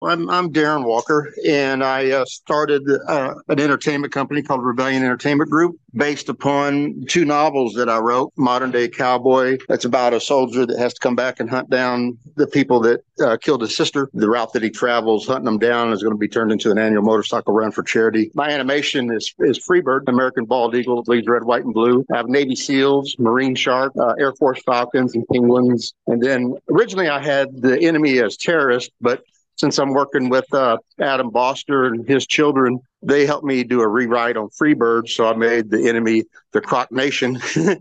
I'm Darrin Walker, and I started an entertainment company called Rebellion Entertainment Group, based upon two novels that I wrote. Modern Day Cowboy, that's about a soldier that has to come back and hunt down the people that killed his sister. The route that he travels, hunting them down, is going to be turned into an annual motorcycle run for charity. My animation is Freebird, American bald eagle that bleeds red, white, and blue. I have Navy SEALs, Marine Shark, Air Force Falcons, and Penguins. And then originally I had the enemy as terrorists, but since I'm working with Adam Boster and his children, they helped me do a rewrite on Freebird. So I made the enemy the Croc Nation, and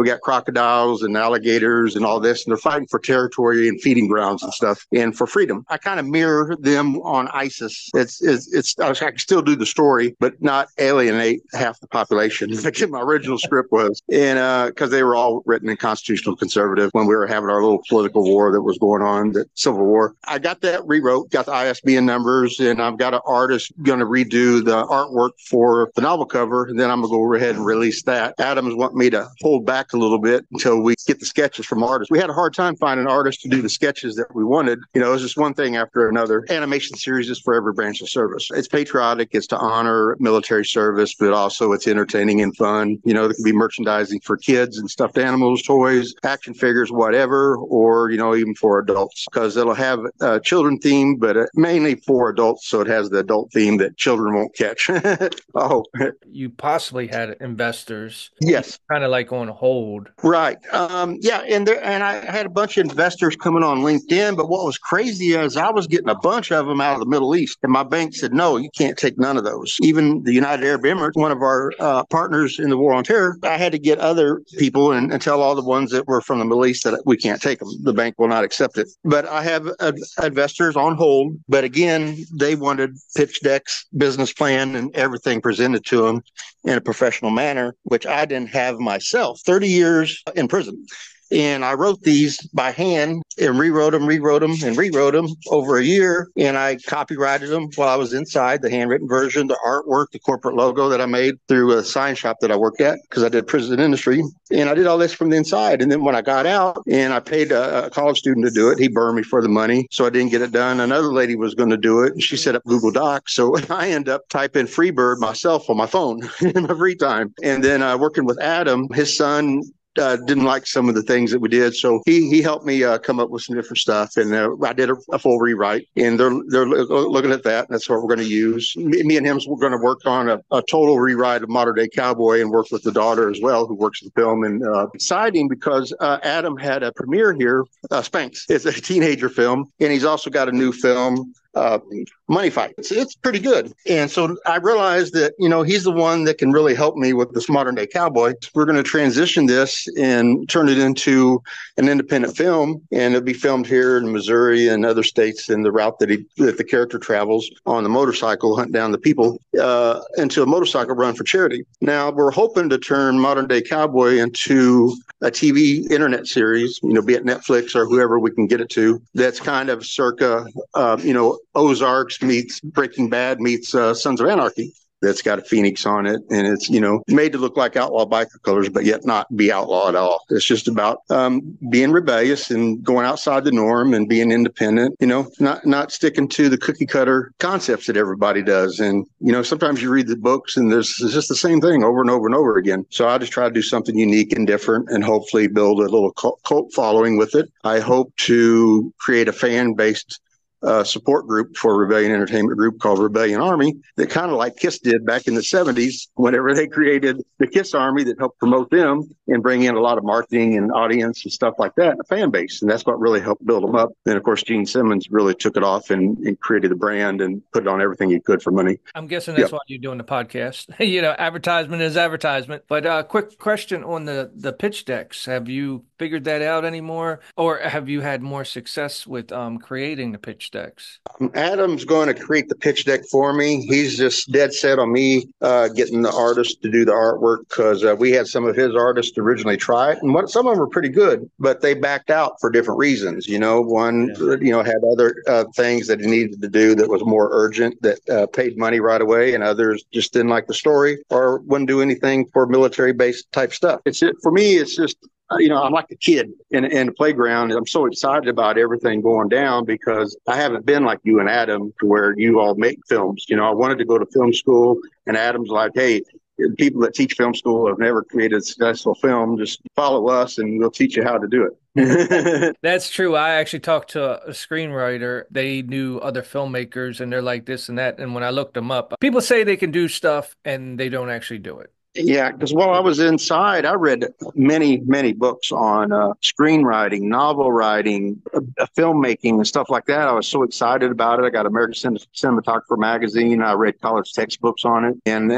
we got crocodiles and alligators and all this, and they're fighting for territory and feeding grounds and stuff and for freedom. I kind of mirror them on ISIS. I can still do the story, but not alienate half the population like my original script was. And because they were all written in constitutional conservative when we were having our little political war that was going on, the Civil War. I got that rewrote, got the ISBN numbers, and I've got an artist going to redo the artwork for the novel cover, and then I'm going to go ahead and release that. Adam's wanting me to hold back a little bit until we get the sketches from artists. We had a hard time finding artists to do the sketches that we wanted. It was just one thing after another. Animation series is for every branch of service. It's patriotic. It's to honor military service, but also it's entertaining and fun. There can be merchandising for kids and stuffed animals, toys, action figures, whatever, or, even for adults, because it'll have a children theme, but mainly for adults. So it has the adult theme that children won't catch. Oh, You possibly had investors yes. kind of like on hold. Right. Yeah. And I had a bunch of investors coming on LinkedIn, but what was crazy is I was getting a bunch of them out of the Middle East, and my bank said, no, you can't take none of those. Even the United Arab Emirates, one of our partners in the war on terror, I had to get other people and tell all the ones that were from the Middle East that we can't take them. The bank will not accept it. But I have investors on hold. But again, they wanted pitch decks, business plan, and everything presented to them in a professional manner, which I didn't have myself. 30 years in prison. And I wrote these by hand and rewrote them over a year. And I copyrighted them while I was inside, the handwritten version, the artwork, the corporate logo that I made through a sign shop that I worked at because I did prison industry. And I did all this from the inside. And then when I got out and I paid a college student to do it, he burned me for the money. So I didn't get it done. Another lady was going to do it, and she set up Google Docs. So I end up typing Freebird myself on my phone in my free time. And then working with Adam, his son didn't like some of the things that we did, so he helped me come up with some different stuff, and I did a full rewrite, and they're looking at that, and that's what we're going to use. Me and him, we're going to work on a total rewrite of Modern Day Cowboy, and work with the daughter as well, who works in film. And exciting because Adam had a premiere here, Spanx. It's a teenager film, and he's also got a new film, Money Fight. It's pretty good. And so I realized that, he's the one that can really help me with this Modern Day Cowboy. We're going to transition this and turn it into an independent film, and it'll be filmed here in Missouri and other states in the route that the character travels on the motorcycle, hunt down the people, into a motorcycle run for charity. Now, we're hoping to turn Modern Day Cowboy into a TV internet series, be it Netflix or whoever we can get it to, that's kind of circa, Ozarks meets Breaking Bad meets Sons of Anarchy. That's got a phoenix on it, and it's made to look like outlaw biker colors, but yet not be outlaw at all. It's just about being rebellious and going outside the norm and being independent. Not sticking to the cookie cutter concepts that everybody does. And sometimes you read the books and it's just the same thing over and over and over again. So I just try to do something unique and different, and hopefully build a little cult following with it. I hope to create a fan based support group for Rebellion Entertainment Group called Rebellion Army, that kind of like KISS did back in the 70s whenever they created the KISS Army, that helped promote them and bring in a lot of marketing and audience and stuff like that, and a fan base. And that's what really helped build them up. Then, of course, Gene Simmons really took it off and created the brand and put it on everything he could for money. I'm guessing that's why you're doing the podcast. Advertisement is advertisement. But quick question on the pitch decks. Have you figured that out anymore? Or have you had more success with creating the pitch decks? Adam's going to create the pitch deck for me. He's just dead set on me getting the artist to do the artwork, because we had some of his artists originally try it, and some of them were pretty good, but they backed out for different reasons. One, had other things that he needed to do that was more urgent, that paid money right away, and others just didn't like the story or wouldn't do anything for military-based type stuff. For me, it's just I'm like a kid in the playground. I'm so excited about everything going down because I haven't been like you and Adam to where you all make films. I wanted to go to film school, and Adam's like, hey, people that teach film school have never created a successful film. Just follow us, and we'll teach you how to do it. That's true. I actually talked to a screenwriter. They knew other filmmakers and they're like this and that. And when I looked them up, people say they can do stuff and they don't actually do it. Yeah, because while I was inside, I read many, many books on screenwriting, novel writing, filmmaking, and stuff like that. I was so excited about it. I got American Cinematographer magazine. I read college textbooks on it, and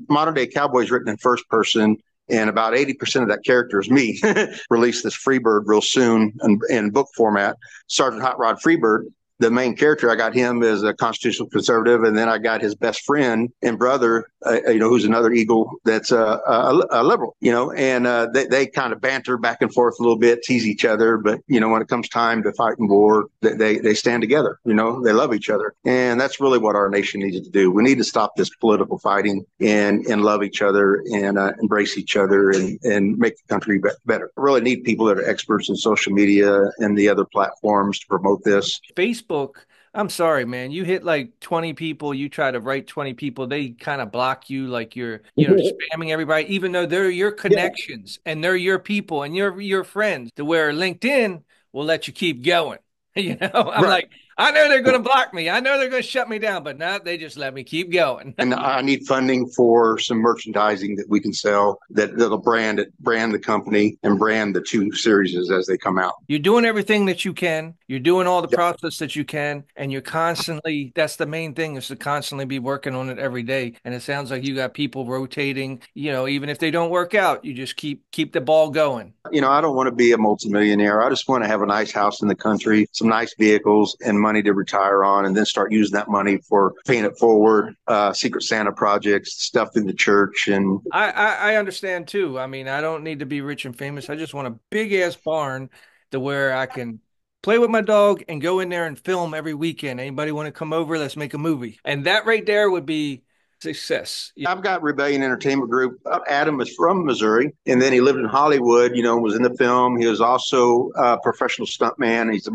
Modern Day Cowboys written in first person. And about 80% of that character is me. Release this Freebird real soon in book format. Sergeant Hot Rod Freebird, the main character, I got him as a constitutional conservative, and then I got his best friend and brother, who's another Eagle that's a liberal, and they kind of banter back and forth a little bit, tease each other, but when it comes time to fight in war, they stand together. They love each other, and that's really what our nation needs to do. We need to stop this political fighting and love each other and embrace each other and make the country better. I really need people that are experts in social media and the other platforms to promote this. Facebook, I'm sorry, man. You hit like 20 people, you try to write 20 people, they kind of block you like you're, spamming everybody, even though they're your Yeah, connections and they're your people and you're your friends. To where LinkedIn will let you keep going. I'm right. like, I know they're going to block me. I know they're going to shut me down, but now they just let me keep going. And I need funding for some merchandising that we can sell that'll brand the company and brand the two series as they come out. You're doing everything that you can. You're doing all the Yep. process that you can, and you're constantly, that's the main thing is to constantly be working on it every day. And it sounds like you got people rotating, even if they don't work out, you just keep the ball going. I don't want to be a multimillionaire. I just want to have a nice house in the country, some nice vehicles, and money to retire on, and then start using that money for paying it forward, Secret Santa projects, stuff in the church, and I understand too. I mean, I don't need to be rich and famous. I just want a big ass barn to where I can play with my dog and go in there and film every weekend. Anybody want to come over? Let's make a movie. And that right there would be success. Yeah. I've got Rebellion Entertainment Group. Adam is from Missouri, and then he lived in Hollywood. Was in the film. He was also a professional stuntman. He's a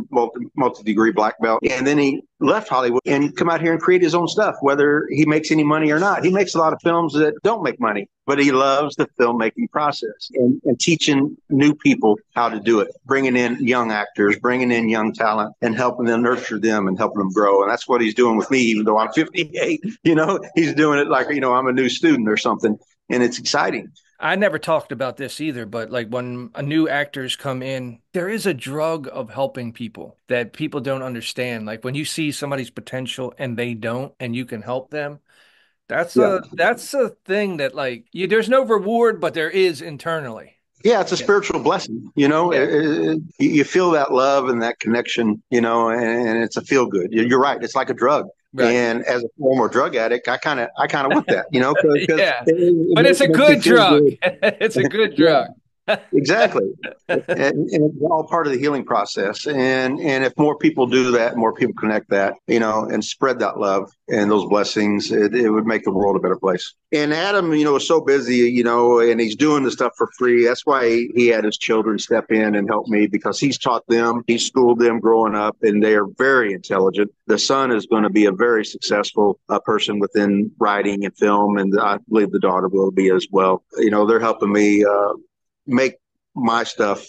multi-degree black belt, and then he left Hollywood and come out here and create his own stuff, whether he makes any money or not. He makes a lot of films that don't make money, but he loves the filmmaking process and teaching new people how to do it, bringing in young actors, bringing in young talent, and helping them nurture them and helping them grow. And that's what he's doing with me, even though I'm 58. He's doing it like I'm a new student or something, and it's exciting. I never talked about this either, but like when a new actors come in, there is a drug of helping people that people don't understand. Like when you see somebody's potential and they don't, and you can help them, Yeah. that's a thing that like there's no reward, but there is internally. Yeah, it's a Yeah. spiritual blessing. Yeah. You feel that love and that connection, and it's a feel good. You're right. It's like a drug. Right. And as a former drug addict, I kind of want that, because Yeah. But it it's a makes you good feel drug. good. It's a good Yeah. drug. Exactly. And it's all part of the healing process. And if more people do that, more people connect that, and spread that love and those blessings, it would make the world a better place. And Adam, is so busy, and he's doing the stuff for free. That's why he had his children step in and help me, because he's taught them, he's schooled them growing up, and they are very intelligent. The son is going to be a very successful person within writing and film, and I believe the daughter will be as well. They're helping me make my stuff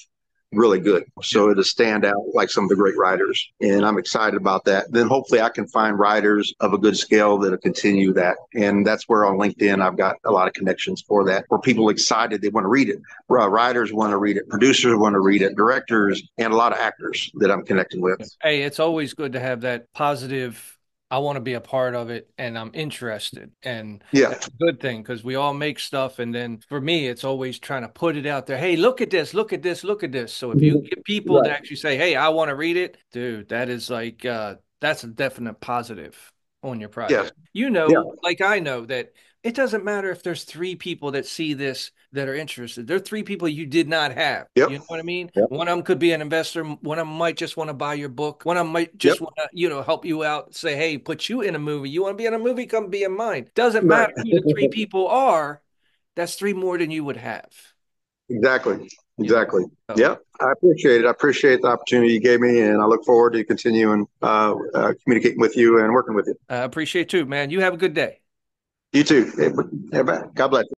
really good, so it'll stand out like some of the great writers, and I'm excited about that. Then hopefully I can find writers of a good scale that'll continue that, and that's where on LinkedIn I've got a lot of connections for that, where people excited, they want to read it, writers want to read it, producers want to read it, directors, and a lot of actors that I'm connected with. Hey, it's always good to have that positive. I want to be a part of it and I'm interested. And Yeah. that's a good thing because we all make stuff. And then for me, it's always trying to put it out there. Hey, look at this, look at this, look at this. So if you get people to Right. actually say, hey, I want to read it, dude, that is like, that's a definite positive on your Yeah. project. Yeah. Like I know that it doesn't matter if there's three people that see this that are interested. There are three people you did not have. Yep. You know what I mean? Yep. One of them could be an investor. One of them might just want to buy your book. One of them might Yep. just want to, help you out. Say, hey, put you in a movie. You want to be in a movie? Come be in mine. Doesn't Right. matter who the three people are. That's three more than you would have. Exactly. Exactly. So Yeah, I appreciate it. I appreciate the opportunity you gave me, and I look forward to continuing communicating with you and working with you. I appreciate it too, man. You have a good day. You too. God bless.